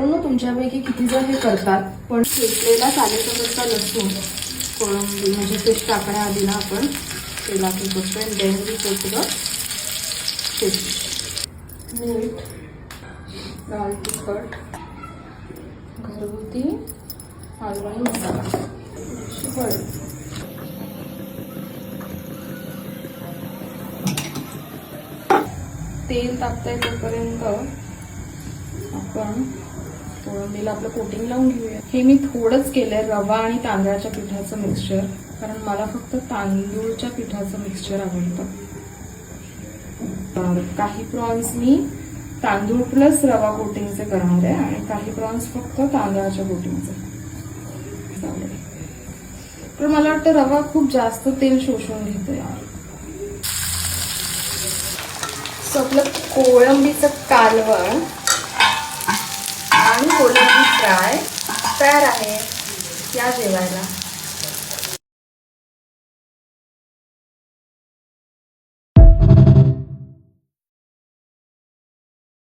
तुमच्यापैकी किती जण हे करतात, पण शेकलेला सालेकटचा लसूण कोळंबी म्हणजे फिश टाकण्याआधी ना आपण तेलात हे करतो आणि then we put the fish. मीठ, लाल तिखट, घरगुती हलवाई मसाला, हळद. तेल तापतंय तोपर्यंत आपण कोळंबीला आपलं कोटिंग लावून घेऊया. हे मी थोडंच केलंय रवा आणि तांदळाच्या पिठाचं मिक्सचर, कारण मला फक्त तांदूळच्या पिठाचं मिक्सचर आवडतं. काही प्रॉन्स मी तांदूळ प्लस रवा कोटिंगचे करणार आहे आणि काही प्रॉन्स फक्त तांदळाच्या कोटिंगचे. तर मला वाटतं रवा खूप जास्त तेल शोषून घेतोय. आपलं कोळंबीचं कालवण आणि कोळंबी फ्राय तयार आहे. या जेवायला.